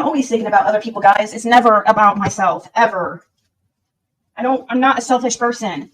I'm always thinking about other people, guys. It's never about myself, ever. I'm not a selfish person.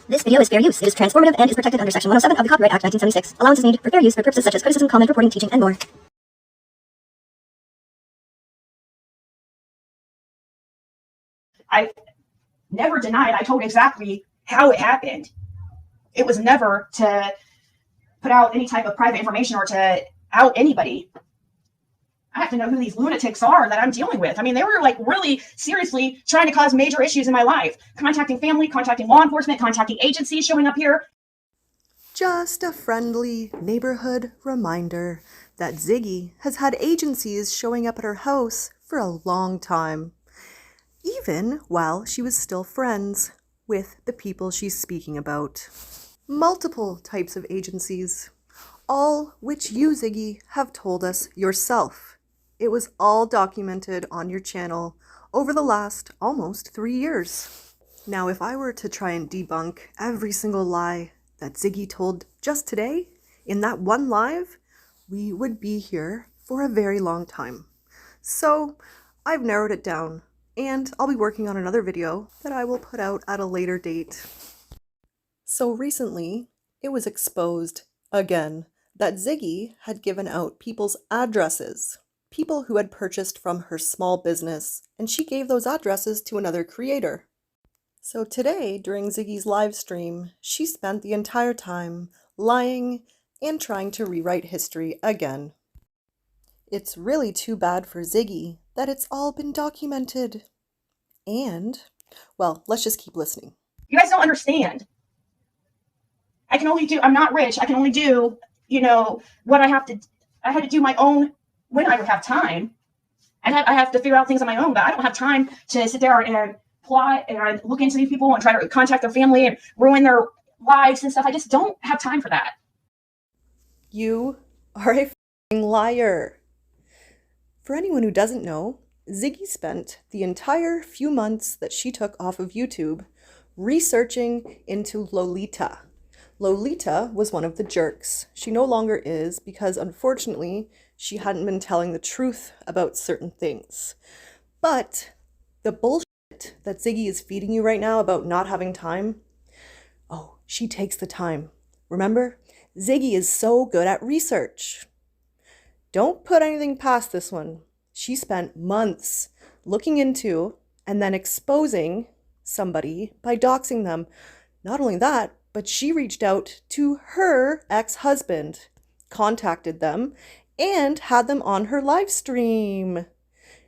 This video is fair use. It is transformative and is protected under Section 107 of the Copyright Act 1976. Allowance is needed for fair use for purposes such as criticism, comment, reporting, teaching, and more. I never denied. I told exactly how it happened. It was never to put out any type of private information or to out anybody. I have to know who these lunatics are that I'm dealing with. I mean, they were like really seriously trying to cause major issues in my life. Contacting family, contacting law enforcement, contacting agencies showing up here. Just a friendly neighborhood reminder that Ziggy has had agencies showing up at her house for a long time, even while she was still friends with the people she's speaking about. Multiple types of agencies, all which you, Ziggy, have told us yourself. It was all documented on your channel over the last almost 3 years. Now, if I were to try and debunk every single lie that Ziggy told just today in that one live, we would be here for a very long time. So I've narrowed it down, and I'll be working on another video that I will put out at a later date. So recently, it was exposed again that Ziggy had given out people's addresses, people who had purchased from her small business, and she gave those addresses to another creator. So today, during Ziggy's live stream, she spent the entire time lying and trying to rewrite history again. It's really too bad for Ziggy that it's all been documented. And, well, let's just keep listening. You guys don't understand. I'm not rich. I can only do, what I had to do my own when I would have time. I have to figure out things on my own, but I don't have time to sit there and plot and look into these people and try to contact their family and ruin their lives and stuff. I just don't have time for that. You are a f***ing liar. For anyone who doesn't know, Ziggy spent the entire few months that she took off of YouTube researching into Lolita. Lolita was one of the jerks. She no longer is because, unfortunately, she hadn't been telling the truth about certain things. But the bullshit that Ziggy is feeding you right now about not having time, oh, she takes the time. Remember, Ziggy is so good at research. Don't put anything past this one. She spent months looking into and then exposing somebody by doxing them. Not only that, but she reached out to her ex-husband, contacted them, and had them on her live stream.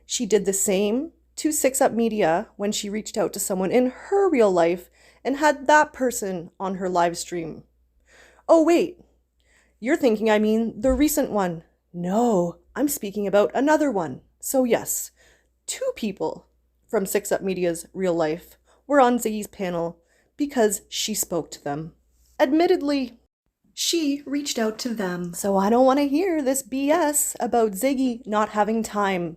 She did the same to 6up Media when she reached out to someone in her real life and had that person on her live stream. Oh wait, you're thinking I mean the recent one. No, I'm speaking about another one. So yes, 2 people from 6up Media's real life were on Ziggy's panel because she spoke to them. Admittedly, she reached out to them, so I don't want to hear this BS about Ziggy not having time.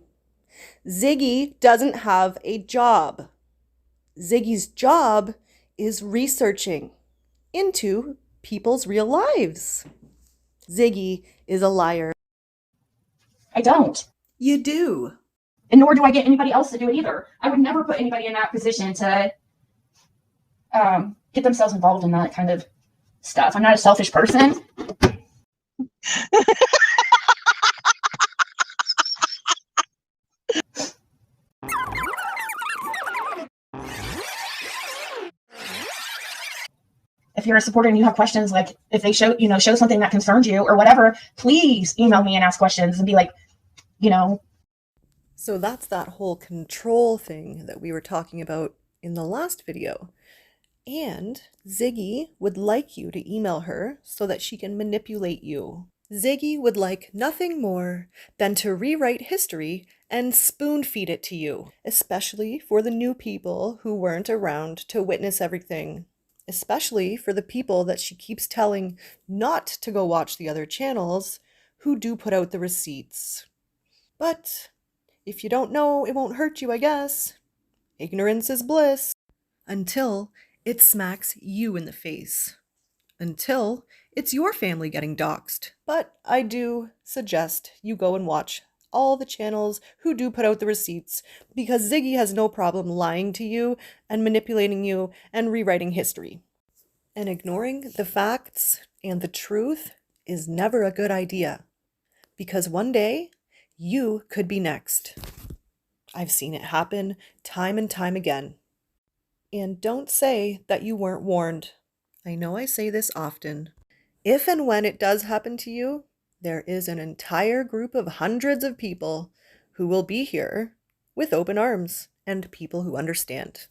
Ziggy doesn't have a job. Ziggy's job is researching into people's real lives. Ziggy is a liar. I don't. You do. And nor do I get anybody else to do it either. I would never put anybody in that position to get themselves involved in that kind of stuff. I'm not a selfish person. If you're a supporter and you have questions, like if they show something that concerns you or whatever, please email me and ask questions and be like, So that's that whole control thing that we were talking about in the last video. And Ziggy would like you to email her so that she can manipulate you. Ziggy would like nothing more than to rewrite history and spoon-feed it to you, especially for the new people who weren't around to witness everything, especially for the people that she keeps telling not to go watch the other channels who do put out the receipts. But if you don't know, it won't hurt you, I guess. Ignorance is bliss. Until it smacks you in the face. Until it's your family getting doxxed. But I do suggest you go and watch all the channels who do put out the receipts, because Ziggy has no problem lying to you and manipulating you and rewriting history. And ignoring the facts and the truth is never a good idea, because one day you could be next. I've seen it happen time and time again. And don't say that you weren't warned. I know I say this often. If and when it does happen to you, there is an entire group of hundreds of people who will be here with open arms and people who understand.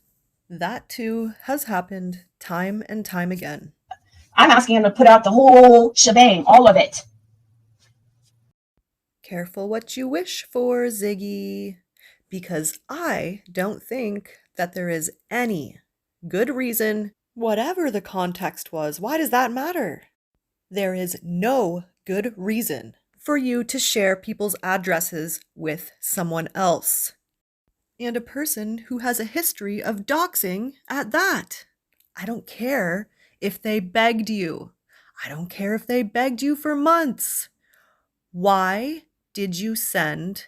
That too has happened time and time again. I'm asking him to put out the whole shebang, all of it. Careful what you wish for, Ziggy, because I don't think that there is any good reason, whatever the context was. Why does that matter? There is no good reason for you to share people's addresses with someone else. And a person who has a history of doxing at that. I don't care if they begged you. I don't care if they begged you for months. Why did you send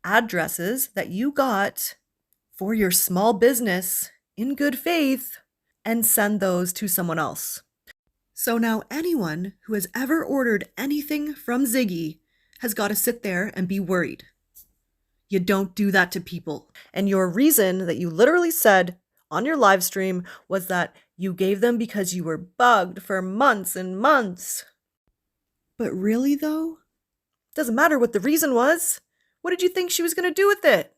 addresses that you got for your small business in good faith and send those to someone else? So now anyone who has ever ordered anything from Ziggy has got to sit there and be worried. You don't do that to people. And your reason that you literally said on your live stream was that you gave them because you were bugged for months and months. But really though, doesn't matter what the reason was. What did you think she was going to do with it?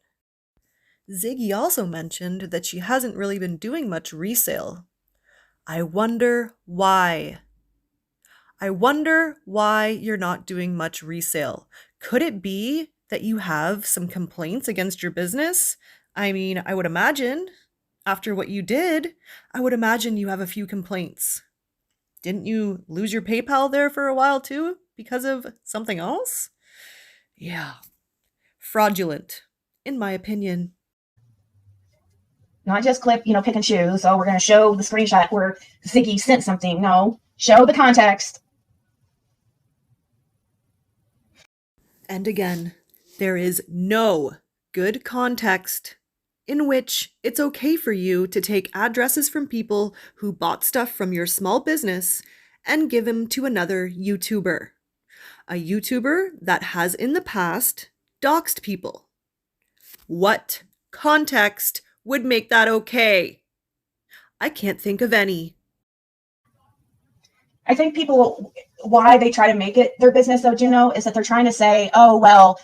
Ziggy also mentioned that she hasn't really been doing much resale. I wonder why. I wonder why you're not doing much resale. Could it be that you have some complaints against your business? I mean, I would imagine, after what you did, I would imagine you have a few complaints. Didn't you lose your PayPal there for a while too because of something else? Yeah. Fraudulent, in my opinion. Not just clip, pick and choose. So we're going to show the screenshot where Ziggy sent something. No, show the context. And again, there is no good context in which it's okay for you to take addresses from people who bought stuff from your small business and give them to another YouTuber. A YouTuber that has in the past doxed people. What context would make that okay? I can't think of any. I think people, why they try to make it their business, though, Juno, is that they're trying to say, oh, well,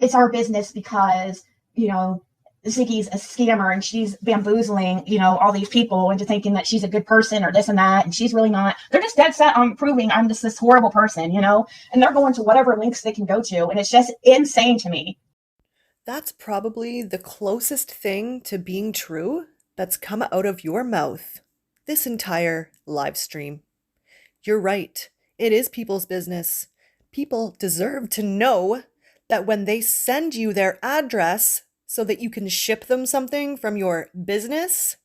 it's our business because, Ziggy's a scammer and she's bamboozling, all these people into thinking that she's a good person or this and that, and she's really not. They're just dead set on proving I'm just this horrible person, and they're going to whatever links they can go to, and it's just insane to me. That's probably the closest thing to being true that's come out of your mouth this entire live stream. You're right. It is people's business. People deserve to know that when they send you their address so that you can ship them something from your business,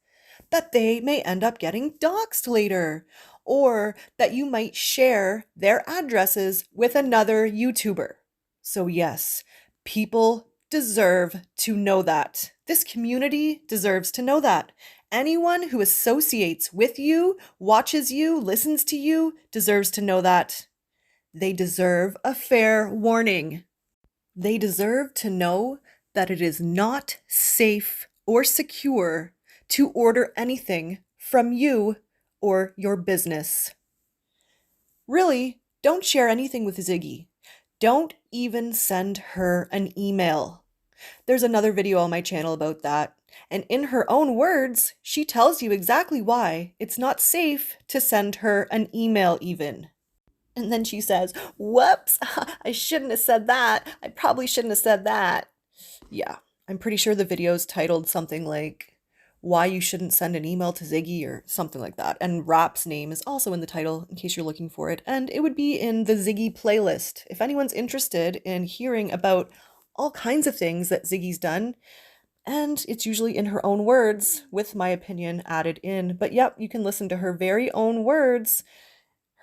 that they may end up getting doxxed later, or that you might share their addresses with another YouTuber. So yes, people deserve to know that. This community deserves to know that. Anyone who associates with you, watches you, listens to you, deserves to know that. They deserve a fair warning. They deserve to know that it is not safe or secure to order anything from you or your business. Really, don't share anything with Ziggy. Don't even send her an email. There's another video on my channel about that. And in her own words, she tells you exactly why it's not safe to send her an email even. And then she says, whoops, I shouldn't have said that. I probably shouldn't have said that. Yeah, I'm pretty sure the video's titled something like Why You Shouldn't Send an Email to Ziggy or something like that. And Rap's name is also in the title in case you're looking for it. And it would be in the Ziggy playlist. If anyone's interested in hearing about all kinds of things that Ziggy's done, and it's usually in her own words with my opinion added in. But yep, you can listen to her very own words,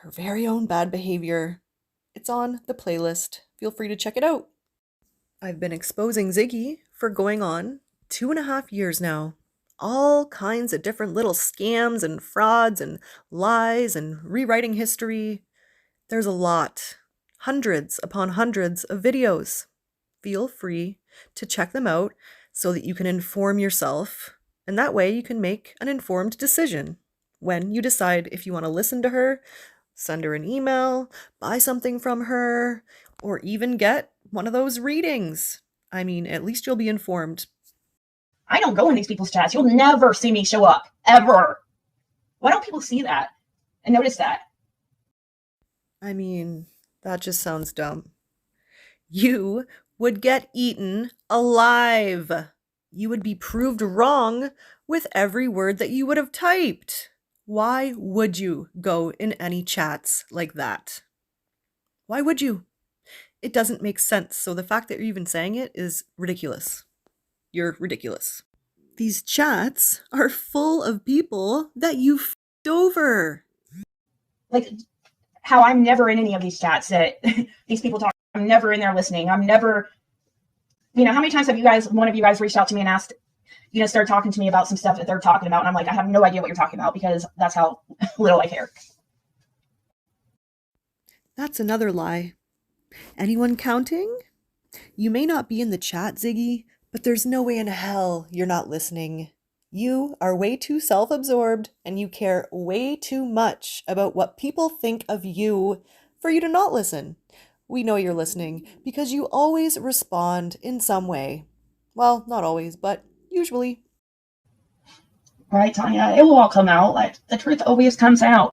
her very own bad behavior. It's on the playlist. Feel free to check it out. I've been exposing Ziggy for going on 2.5 years now. All kinds of different little scams and frauds and lies and rewriting history. There's a lot. Hundreds upon hundreds of videos. Feel free to check them out so that you can inform yourself, and that way you can make an informed decision when you decide if you want to listen to her, send her an email, buy something from her, or even get one of those readings. I mean, at least you'll be informed. I don't go in these people's chats. You'll never see me show up, ever. Why don't people see that and notice that? I mean, that just sounds dumb. You would get eaten alive. You would be proved wrong with every word that you would have typed. Why would you go in any chats like that? Why would you? It doesn't make sense. So the fact that you're even saying it is ridiculous. You're ridiculous. These chats are full of people that you f***ed over. Like how I'm never in any of these chats that these people talk. I'm never in there listening. I'm never, how many times have one of you guys reached out to me and asked, start talking to me about some stuff that they're talking about. And I'm like, I have no idea what you're talking about because that's how little I care. That's another lie. Anyone counting? You may not be in the chat, Ziggy, but there's no way in hell you're not listening. You are way too self-absorbed and you care way too much about what people think of you for you to not listen. We know you're listening because you always respond in some way. Well, not always, but usually. Right, Tanya? It will all come out. Like, the truth always comes out.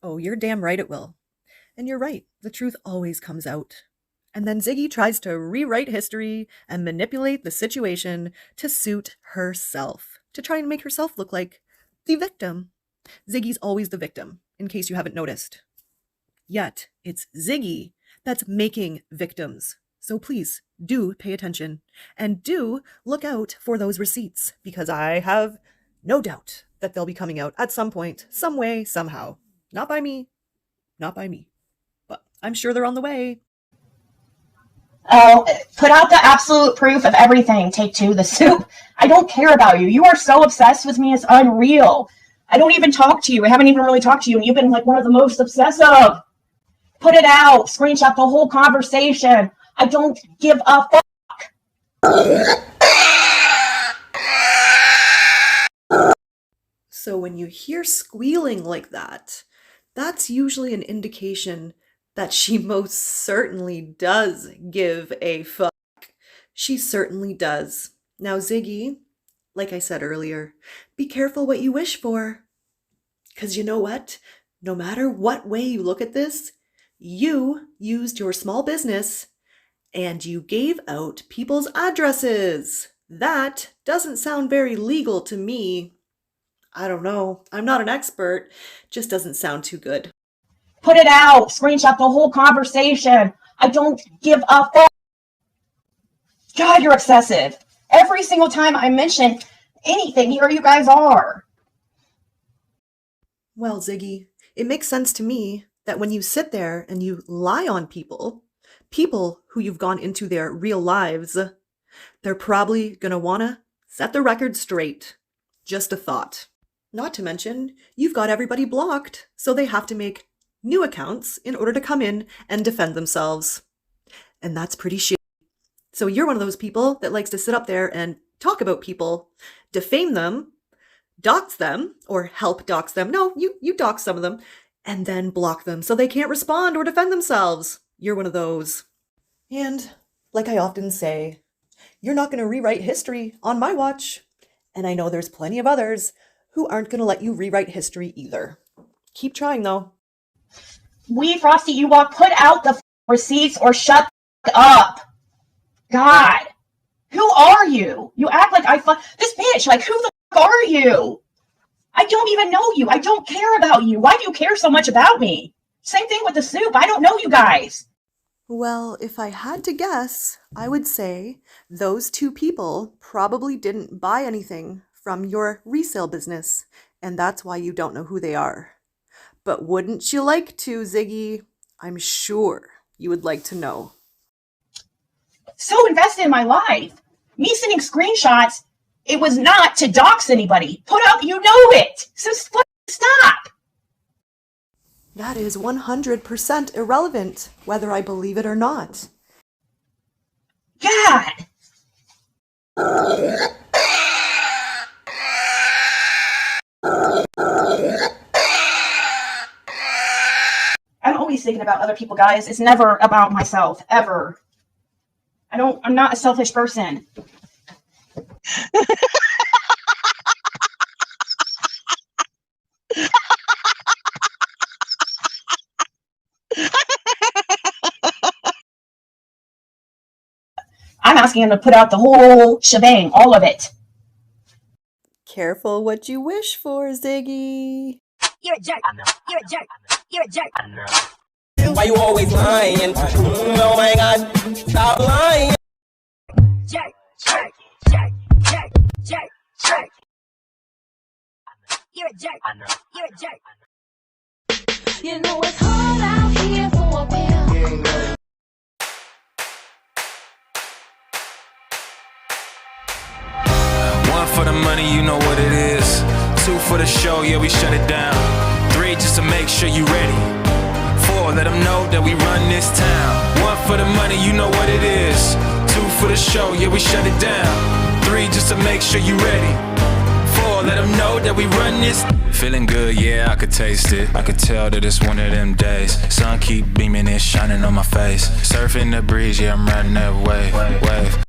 Oh, you're damn right it will. And you're right. The truth always comes out. And then Ziggy tries to rewrite history and manipulate the situation to suit herself, to try and make herself look like the victim. Ziggy's always the victim, in case you haven't noticed. Yet, it's Ziggy that's making victims. So please, do pay attention. And do look out for those receipts, because I have no doubt that they'll be coming out at some point, some way, somehow. Not by me. Not by me. But I'm sure they're on the way. Oh, put out the absolute proof of everything. Take 2, the soup. I don't care about you. You are so obsessed with me. It's unreal. I don't even talk to you. I haven't even really talked to you. And you've been like one of the most obsessive. Put it out. Screenshot the whole conversation. I don't give a fuck. So when you hear squealing like that, that's usually an indication that she most certainly does give a fuck. She certainly does. Now, Ziggy, like I said earlier, be careful what you wish for. Because you know what? No matter what way you look at this, you used your small business and you gave out people's addresses. That doesn't sound very legal to me. I don't know. I'm not an expert. Just doesn't sound too good. Put it out. Screenshot the whole conversation. I don't give a fuck. God, you're excessive. Every single time I mention anything, here you guys are. Well, Ziggy, it makes sense to me that when you sit there and you lie on people who you've gone into their real lives, they're probably going to want to set the record straight. Just a thought. Not to mention, you've got everybody blocked, so they have to make new accounts in order to come in and defend themselves. And that's pretty shitty. So you're one of those people that likes to sit up there and talk about people, defame them, dox them, or help dox them. No, you dox some of them, and then block them so they can't respond or defend themselves. You're one of those. And like I often say, You're not going to rewrite history on my watch. And I know there's plenty of others who aren't going to let you rewrite history either. Keep trying, though. We, Frosty Ewok, put out the receipts or shut up. God. Who are you? You act like this bitch, like, who the are you? I don't even know you. I don't care about you. Why do you care so much about me? Same thing with the soup. I don't know you guys. Well, if I had to guess, I would say those two people probably didn't buy anything from your resale business, and that's why you don't know who they are. But wouldn't you like to, Ziggy? I'm sure you would like to know. So invested in my life. Me sending screenshots, it was not to dox anybody. Put out, you know it. So stop. That is 100% irrelevant, whether I believe it or not. God. I'm always thinking about other people, guys. It's never about myself, ever. I'm not a selfish person. I'm asking him to put out the whole shebang, all of it. Careful what you wish for, Ziggy. You're a jerk. You're a jerk. You're a jerk. Why you always lying? Oh my God, stop lying. Jerk. Jerk. Jerk. Jerk. Jerk. Jerk. You're a jerk. You're a jerk. You know it's hard out here for a pimp. One for the money, you know what it is. Two for the show, yeah, we shut it down. Three just to make sure you ready. Four, let them know that we run this town. One for the money, you know what it is. Two for the show, yeah, we shut it down. Three just to make sure you ready. Four, let them know that we run this. Feeling good, yeah, I could taste it. I could tell that it's one of them days. Sun keep beaming and shining on my face. Surfing the breeze, yeah, I'm riding that wave.